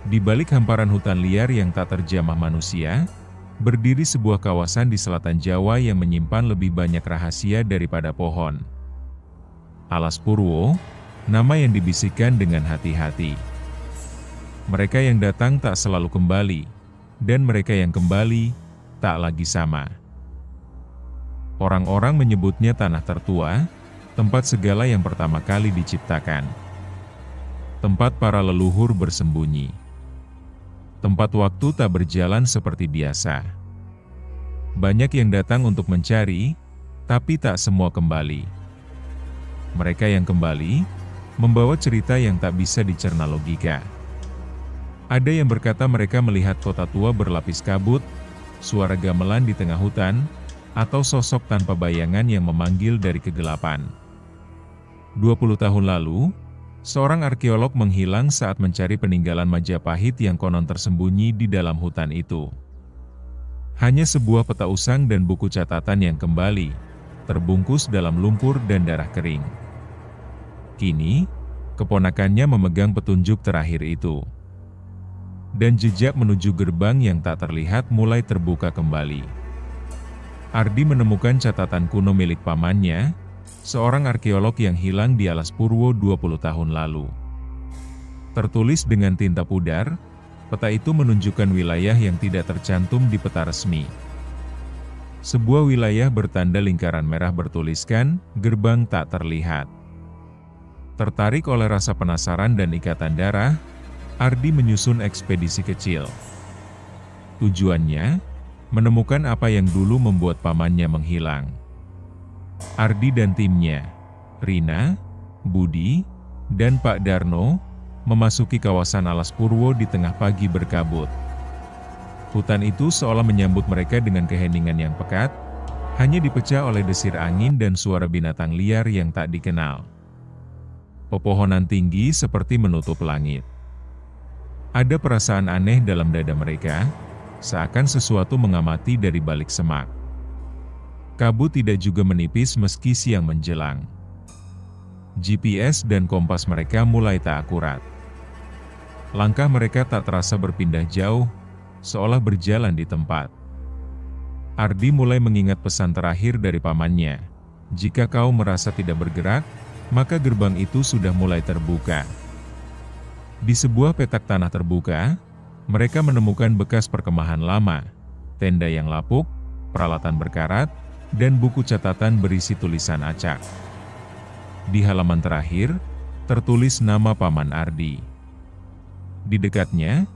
Di balik hamparan hutan liar yang tak terjamah manusia, berdiri sebuah kawasan di selatan Jawa yang menyimpan lebih banyak rahasia daripada pohon. Alas Purwo, nama yang dibisikkan dengan hati-hati. Mereka yang datang tak selalu kembali, dan mereka yang kembali, tak lagi sama. Orang-orang menyebutnya tanah tertua, tempat segala yang pertama kali diciptakan. Tempat para leluhur bersembunyi. Tempat waktu tak berjalan seperti biasa. Banyak yang datang untuk mencari, tapi tak semua kembali. Mereka yang kembali, membawa cerita yang tak bisa dicerna logika. Ada yang berkata mereka melihat kota tua berlapis kabut, suara gamelan di tengah hutan, atau sosok tanpa bayangan yang memanggil dari kegelapan. 20 tahun lalu, seorang arkeolog menghilang saat mencari peninggalan Majapahit yang konon tersembunyi di dalam hutan itu. Hanya sebuah peta usang dan buku catatan yang kembali, terbungkus dalam lumpur dan darah kering. Kini, keponakannya memegang petunjuk terakhir itu. Dan jejak menuju gerbang yang tak terlihat mulai terbuka kembali. Ardi menemukan catatan kuno milik pamannya, seorang arkeolog yang hilang di Alas Purwo 20 tahun lalu. Tertulis dengan tinta pudar, peta itu menunjukkan wilayah yang tidak tercantum di peta resmi. Sebuah wilayah bertanda lingkaran merah bertuliskan, gerbang tak terlihat. Tertarik oleh rasa penasaran dan ikatan darah, Ardi menyusun ekspedisi kecil. Tujuannya, menemukan apa yang dulu membuat pamannya menghilang. Ardi dan timnya, Rina, Budi, dan Pak Darno, memasuki kawasan Alas Purwo di tengah pagi berkabut. Hutan itu seolah menyambut mereka dengan keheningan yang pekat, hanya dipecah oleh desir angin dan suara binatang liar yang tak dikenal. Pepohonan tinggi seperti menutup langit. Ada perasaan aneh dalam dada mereka, seakan sesuatu mengamati dari balik semak. Kabut tidak juga menipis meski siang menjelang. GPS dan kompas mereka mulai tak akurat. Langkah mereka tak terasa berpindah jauh, seolah berjalan di tempat. Ardi mulai mengingat pesan terakhir dari pamannya. Jika kau merasa tidak bergerak, maka gerbang itu sudah mulai terbuka. Di sebuah petak tanah terbuka, mereka menemukan bekas perkemahan lama, tenda yang lapuk, peralatan berkarat, dan buku catatan berisi tulisan acak. Di halaman terakhir, tertulis nama paman Ardi. Di dekatnya,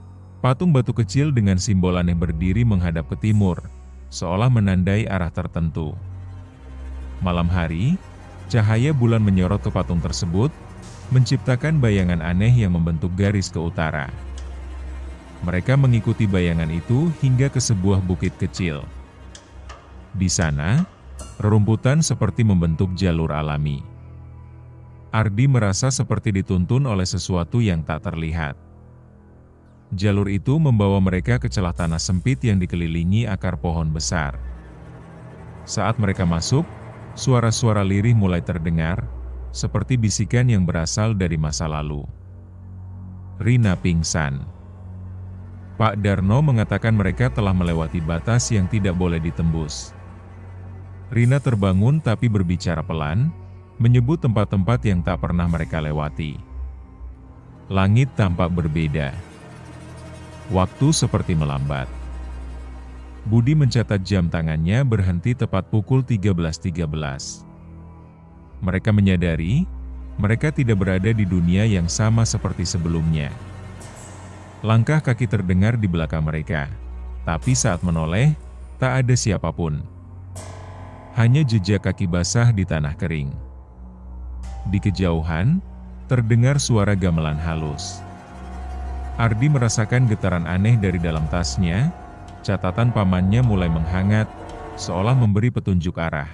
patung batu kecil dengan simbol aneh berdiri menghadap ke timur, seolah menandai arah tertentu. Malam hari, cahaya bulan menyorot ke patung tersebut, menciptakan bayangan aneh yang membentuk garis ke utara. Mereka mengikuti bayangan itu hingga ke sebuah bukit kecil. Di sana, rerumputan seperti membentuk jalur alami. Ardi merasa seperti dituntun oleh sesuatu yang tak terlihat. Jalur itu membawa mereka ke celah tanah sempit yang dikelilingi akar pohon besar. Saat mereka masuk, suara-suara lirih mulai terdengar, seperti bisikan yang berasal dari masa lalu. Rina pingsan. Pak Darno mengatakan mereka telah melewati batas yang tidak boleh ditembus. Rina terbangun tapi berbicara pelan, menyebut tempat-tempat yang tak pernah mereka lewati. Langit tampak berbeda. Waktu seperti melambat. Budi mencatat jam tangannya berhenti tepat pukul 13.13. Mereka menyadari, mereka tidak berada di dunia yang sama seperti sebelumnya. Langkah kaki terdengar di belakang mereka, tapi saat menoleh, tak ada siapapun. Hanya jejak kaki basah di tanah kering. Di kejauhan, terdengar suara gamelan halus. Ardi merasakan getaran aneh dari dalam tasnya, catatan pamannya mulai menghangat, seolah memberi petunjuk arah.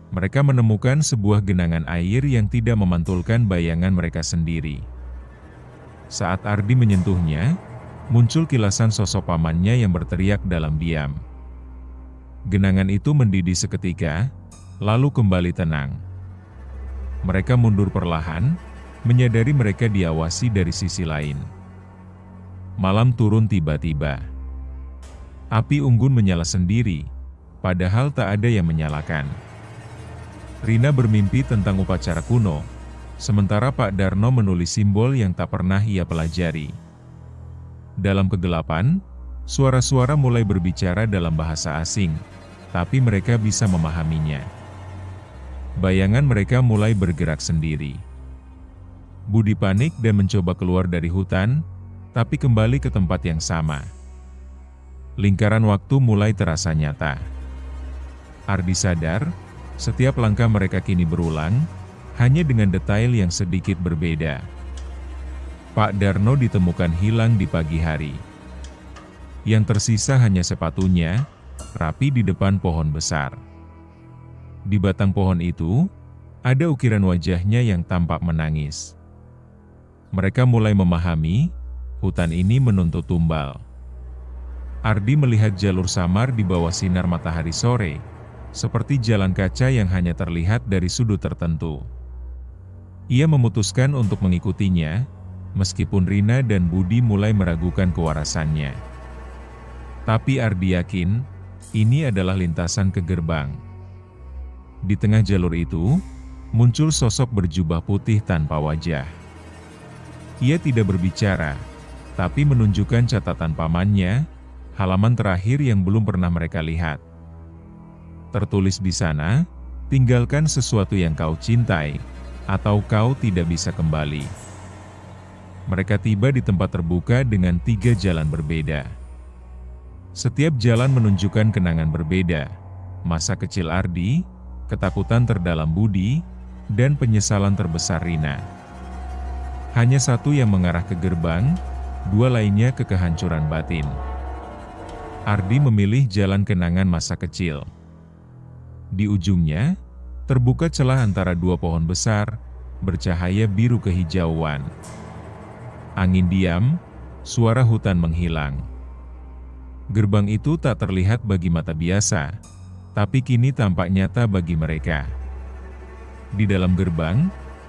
Mereka menemukan sebuah genangan air yang tidak memantulkan bayangan mereka sendiri. Saat Ardi menyentuhnya, muncul kilasan sosok pamannya yang berteriak dalam diam. Genangan itu mendidih seketika, lalu kembali tenang. Mereka mundur perlahan, menyadari mereka diawasi dari sisi lain. Malam turun tiba-tiba. Api unggun menyala sendiri, padahal tak ada yang menyalakan. Rina bermimpi tentang upacara kuno, sementara Pak Darno menulis simbol yang tak pernah ia pelajari. Dalam kegelapan, suara-suara mulai berbicara dalam bahasa asing, tapi mereka bisa memahaminya. Bayangan mereka mulai bergerak sendiri. Budi panik dan mencoba keluar dari hutan, tapi kembali ke tempat yang sama. Lingkaran waktu mulai terasa nyata. Ardi sadar, setiap langkah mereka kini berulang, hanya dengan detail yang sedikit berbeda. Pak Darno ditemukan hilang di pagi hari. Yang tersisa hanya sepatunya, rapi di depan pohon besar. Di batang pohon itu, ada ukiran wajahnya yang tampak menangis. Mereka mulai memahami, hutan ini menuntut tumbal. Ardi melihat jalur samar di bawah sinar matahari sore, seperti jalan kaca yang hanya terlihat dari sudut tertentu. Ia memutuskan untuk mengikutinya, meskipun Rina dan Budi mulai meragukan kewarasannya. Tapi Ardi yakin, ini adalah lintasan ke gerbang. Di tengah jalur itu, muncul sosok berjubah putih tanpa wajah. Ia tidak berbicara, tapi menunjukkan catatan pamannya, halaman terakhir yang belum pernah mereka lihat. Tertulis di sana, tinggalkan sesuatu yang kau cintai, atau kau tidak bisa kembali. Mereka tiba di tempat terbuka dengan 3 jalan berbeda. Setiap jalan menunjukkan kenangan berbeda, masa kecil Ardi, ketakutan terdalam Budi, dan penyesalan terbesar Rina. Hanya satu yang mengarah ke gerbang, 2 lainnya ke kehancuran batin. Ardi memilih jalan kenangan masa kecil. Di ujungnya, terbuka celah antara 2 pohon besar, bercahaya biru kehijauan. Angin diam, suara hutan menghilang. Gerbang itu tak terlihat bagi mata biasa, tapi kini tampak nyata bagi mereka. Di dalam gerbang,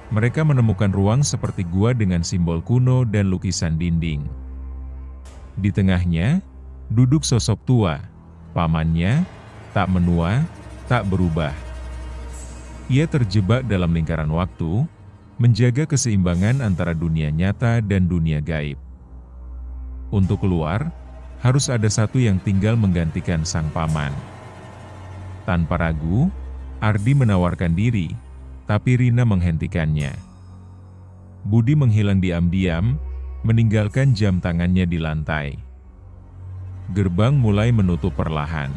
mereka menemukan ruang seperti gua dengan simbol kuno dan lukisan dinding. Di tengahnya, duduk sosok tua, pamannya, tak menua, tak berubah. Ia terjebak dalam lingkaran waktu, menjaga keseimbangan antara dunia nyata dan dunia gaib. Untuk keluar, harus ada satu yang tinggal menggantikan sang paman. Tanpa ragu, Ardi menawarkan diri, tapi Rina menghentikannya. Budi menghilang diam-diam, meninggalkan jam tangannya di lantai. Gerbang mulai menutup perlahan.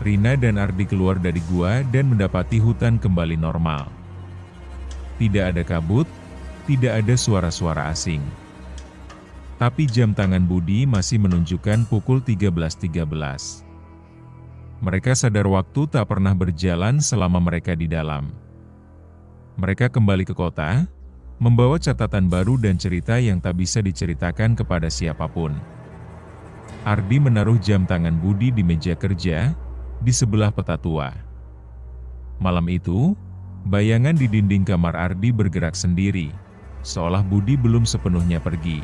Rina dan Ardi keluar dari gua dan mendapati hutan kembali normal. Tidak ada kabut, tidak ada suara-suara asing. Tapi jam tangan Budi masih menunjukkan pukul 13.13. Mereka sadar waktu tak pernah berjalan selama mereka di dalam. Mereka kembali ke kota, membawa catatan baru dan cerita yang tak bisa diceritakan kepada siapapun. Ardi menaruh jam tangan Budi di meja kerja, di sebelah peta tua. Malam itu, bayangan di dinding kamar Ardi bergerak sendiri, seolah Budi belum sepenuhnya pergi.